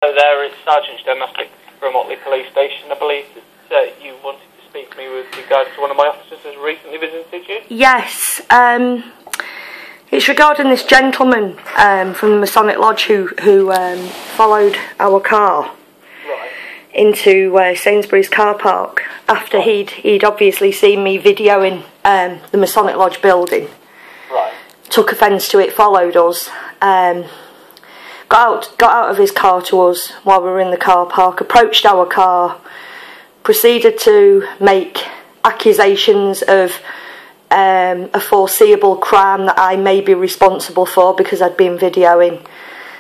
Hello there, it's Sergeant Domestic from Otley Police Station. I believe that you wanted to speak to me with regards to one of my officers who has recently visited you? Yes, it's regarding this gentleman from the Masonic Lodge who followed our car into Sainsbury's car park after he'd obviously seen me videoing the Masonic Lodge building. Right. Took offence to it, followed us, got out of his car to us while we were in the car park, approached our car, proceeded to make accusations of a foreseeable crime that I may be responsible for because I'd been videoing.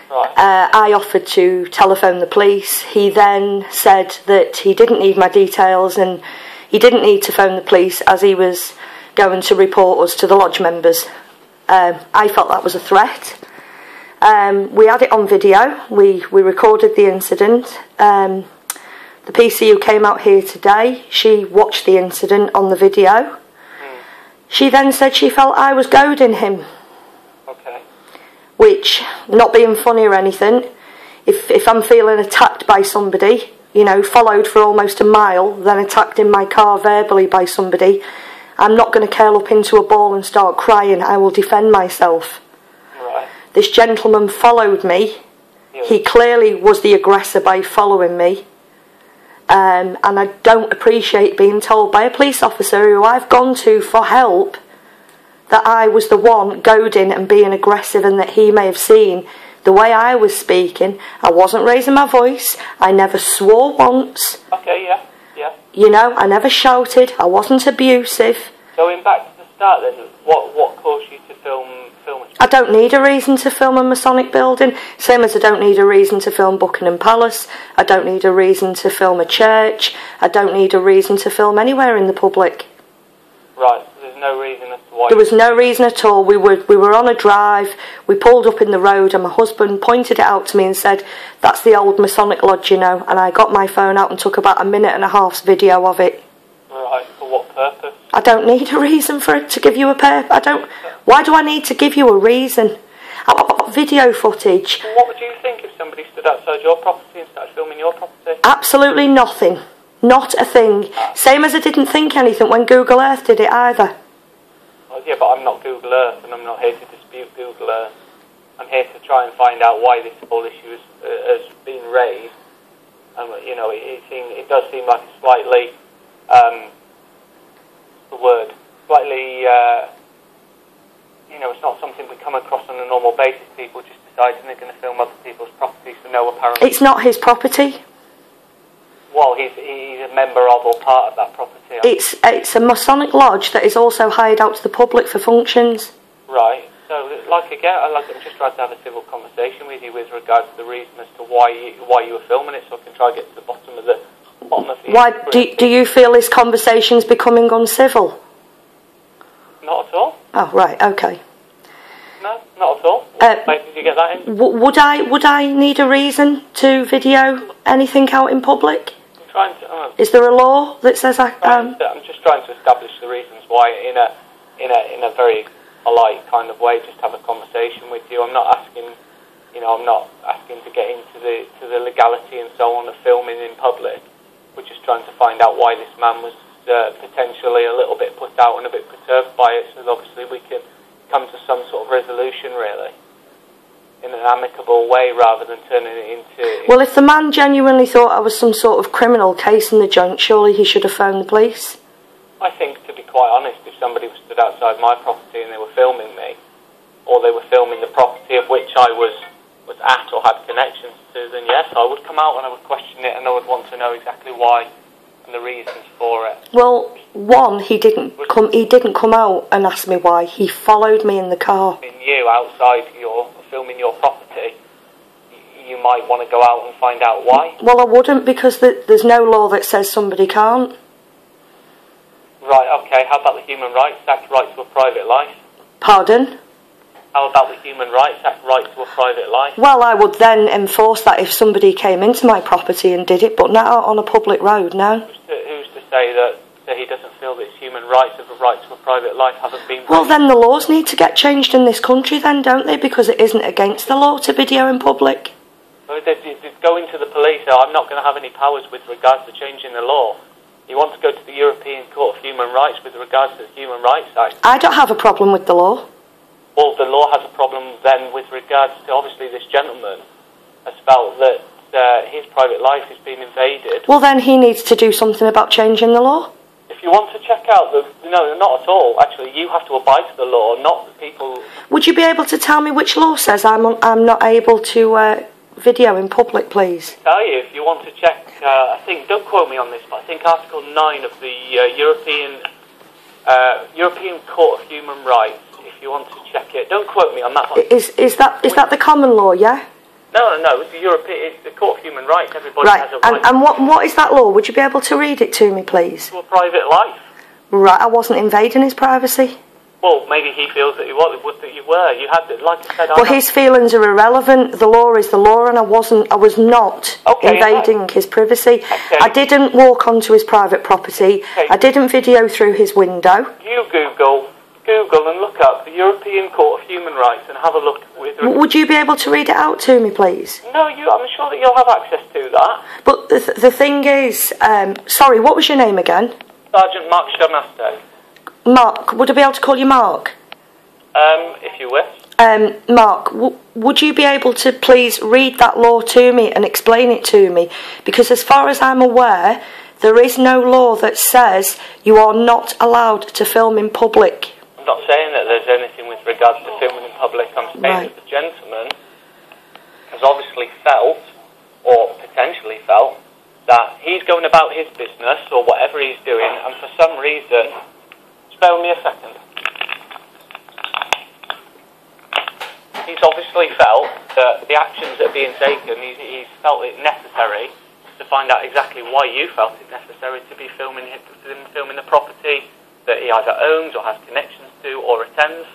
Right. I offered to telephone the police. He then said that he didn't need my details and he didn't need to phone the police as he was going to report us to the lodge members. I felt that was a threat. We had it on video. We recorded the incident. The PCU came out here today. She watched the incident on the video. She then said she felt I was goading him. Okay. Which, not being funny or anything, if I'm feeling attacked by somebody, you know, followed for almost a mile, then attacked in my car verbally by somebody, I'm not going to curl up into a ball and start crying. I will defend myself. Right. This gentleman followed me. Yeah. He clearly was the aggressor by following me. And I don't appreciate being told by a police officer who I've gone to for help that I was the one goading and being aggressive, and that he may have seen the way I was speaking. I wasn't raising my voice. I never swore once. Okay, yeah. You know, I never shouted. I wasn't abusive. Going back to the start then, what caused you to film it? I don't need a reason to film a Masonic building, same as I don't need a reason to film Buckingham Palace. I don't need a reason to film a church. I don't need a reason to film anywhere in the public. Right, so there's no reason as to why... There was no reason at all. We were on a drive, we pulled up in the road and my husband pointed it out to me and said, "That's the old Masonic Lodge, you know," and I got my phone out and took about a minute and a half's video of it. Right, for what purpose? I don't need a reason for it to give you a purpose. Why do I need to give you a reason? I've got video footage. Well, what would you think if somebody stood outside your property and started filming your property? Absolutely nothing. Not a thing. Same as I didn't think anything when Google Earth did it either. Well, yeah, but I'm not Google Earth and I'm not here to dispute Google Earth. I'm here to try and find out why this whole issue has been raised. And, you know, it does seem like a slightly... slightly, you know, it's not something we come across on a normal basis. People just deciding they're going to film other people's properties for no apparent... It's not his property. Well, he's a member of or part of that property. It's a Masonic Lodge that is also hired out to the public for functions. Right. So, I'm just trying to have a civil conversation with you with regards to the reason as to why you were filming it, so I can try and get to the bottom of the Why do you feel this conversation's becoming uncivil? Not at all. Oh, right, okay. No, not at all. What place did you get that in? Would I need a reason to video anything out in public? I'm trying to... Is there a law that says I... I'm just trying to establish the reasons why in a very polite kind of way, just have a conversation with you. I'm not asking, you know, I'm not asking to get into the legality and so on of filming in public. We're just trying to find out why this man was potentially a little bit put out and a bit perturbed by it, so that obviously we can come to some sort of resolution, really, in an amicable way, rather than turning it into... Well, if the man genuinely thought I was some sort of criminal case in the joint, surely he should have phoned the police. I think, to be quite honest, if somebody was stood outside my property and they were filming me, or they were filming the property of which I was at or had connections to, then yes, I would come out and I would question it and I would want to know exactly why and the reasons for it. Well, one, he didn't come out and ask me why. He followed me in the car. In you outside filming your property, you might want to go out and find out why. Well, I wouldn't, because there's no law that says somebody can't. Right, okay. How about the Human Rights Act, right to a private life? Pardon? How about the Human Rights Act, right to a private life? Well, I would then enforce that if somebody came into my property and did it, but not out on a public road, no. Who's to say that he doesn't feel that his human rights of a right to a private life haven't been... Well, then the laws need to get changed in this country then, don't they? Because it isn't against the law to video in public. Going to the police, I'm not going to have any powers with regards to changing the law. You want to go to the European Court of Human Rights with regards to the Human Rights Act. I don't have a problem with the law. Well, the law has a problem then with regards to, obviously, this gentleman has felt that his private life has been invaded. Well, then he needs to do something about changing the law. If you want to check out no, not at all. Actually, you have to abide to the law, not the people. Would you be able to tell me which law says I'm not able to video in public, please? I tell you, if you want to check, I think, don't quote me on this, but I think Article 9 of the European Court of Human Rights. If you want to check it, don't quote me on that one. Is that the common law? Yeah. No, it's it's the Court of Human Rights. Everybody right. has a right. And what is that law? Would you be able to read it to me, please? To a private life. Right, I wasn't invading his privacy. Well, maybe he feels that you were. You had, like I said. Well, his feelings are irrelevant. The law is the law, and I was not invading his privacy. Okay. I didn't walk onto his private property. Okay. I didn't video through his window. You Google and look up the European Court of Human Rights and have a look with. Would you be able to read it out to me, please? No, I'm sure that you'll have access to that. But the thing is, sorry, what was your name again? Sergeant Mark Shermaster. Mark, would I be able to call you Mark? If you wish. Mark, would you be able to please read that law to me and explain it to me? Because as far as I'm aware, there is no law that says you are not allowed to film in public. I'm not saying that there's anything with regards to filming in public. I'm saying that the gentleman has obviously felt, or potentially felt, that he's going about his business or whatever he's doing, and for some reason, spare me a second. He's obviously felt that the actions that are being taken, he's felt it necessary to find out exactly why you felt it necessary to be filming the property that he either owns or has connections to or attends.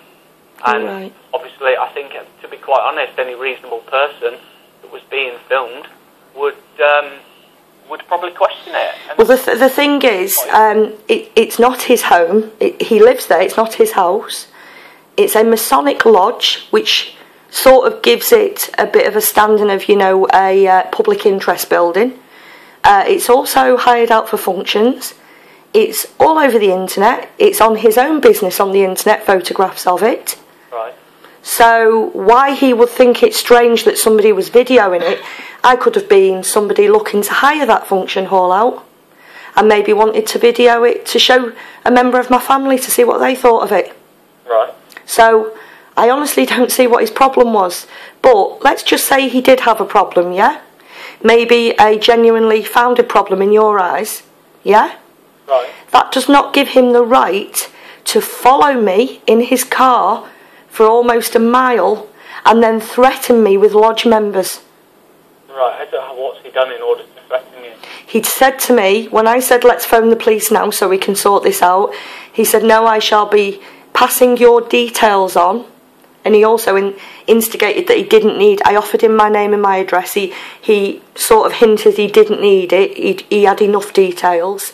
And obviously, I think, to be quite honest, any reasonable person that was being filmed would probably question it. And well, the thing is, it's not his home. He lives there. It's not his house. It's a Masonic lodge, which sort of gives it a bit of a standing of, a public interest building. It's also hired out for functions. It's all over the internet. It's on his own business on the internet, photographs of it. Right. So why he would think it's strange that somebody was videoing it, I could have been somebody looking to hire that function hall out and maybe wanted to video it to show a member of my family to see what they thought of it. Right. So I honestly don't see what his problem was. But let's just say he did have a problem, yeah? Maybe a genuinely founded problem in your eyes, yeah? Right. That does not give him the right to follow me in his car for almost a mile and then threaten me with lodge members. Right, what's he done in order to threaten you? He'd said to me, when I said let's phone the police now so we can sort this out, he said no, I shall be passing your details on. And he also instigated that he didn't need, I offered him my name and my address, he sort of hinted he didn't need it, he had enough details.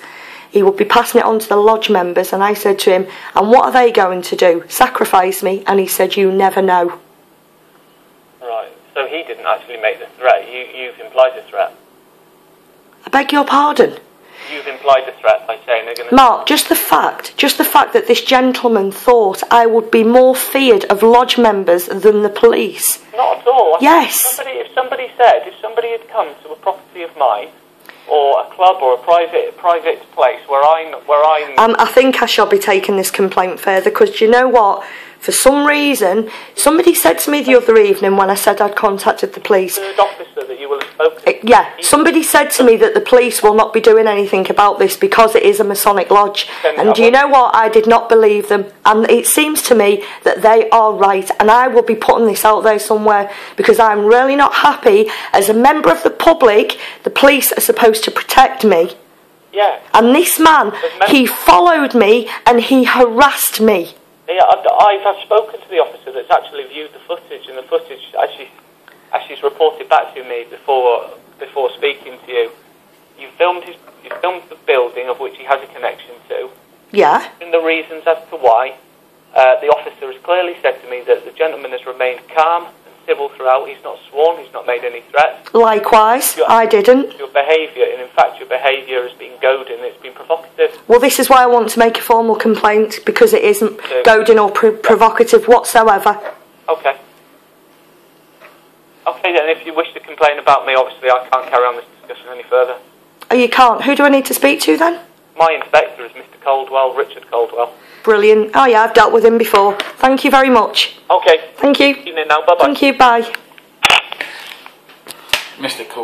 He would be passing it on to the lodge members, and I said to him, and what are they going to do? Sacrifice me? And he said, you never know. Right, so he didn't actually make the threat, you've implied the threat. I beg your pardon? You've implied the threat by saying they're going to... Mark, just the fact that this gentleman thought I would be more feared of lodge members than the police. Not at all. Yes. If somebody had come to a property of mine, or a club or a private place where I'm... I think I shall be taking this complaint further, because do you know what? For some reason, somebody said to me the other evening when I said I'd contacted the police... The third officer that you will have spoken to. Yeah, somebody said to me that the police will not be doing anything about this because it is a Masonic lodge. And do you know what? I did not believe them. And it seems to me that they are right. And I will be putting this out there somewhere because I'm really not happy. As a member of the public, the police are supposed to protect me. Yeah. And this man, he followed me and he harassed me. Yeah, I've spoken to the officer that's actually viewed the footage, and the footage, as she's reported back to me before speaking to you, you filmed the building of which he has a connection to. Yeah. And the reasons as to why, the officer has clearly said to me that the gentleman has remained calm and civil throughout. He's not sworn, he's not made any threats. Likewise, I didn't. Your behaviour, and in fact your behaviour has been goading, it's been provocative. Well, this is why I want to make a formal complaint, because it isn't goading or provocative whatsoever. Okay. Okay then, if you wish to complain about me, obviously I can't carry on this discussion any further. Oh, you can't? Who do I need to speak to then? My inspector is Mr. Caldwell, Richard Caldwell. Brilliant. Oh yeah, I've dealt with him before. Thank you very much. Okay. Thank you. Evening now, bye-bye. Thank you, bye. Mr. Caldwell.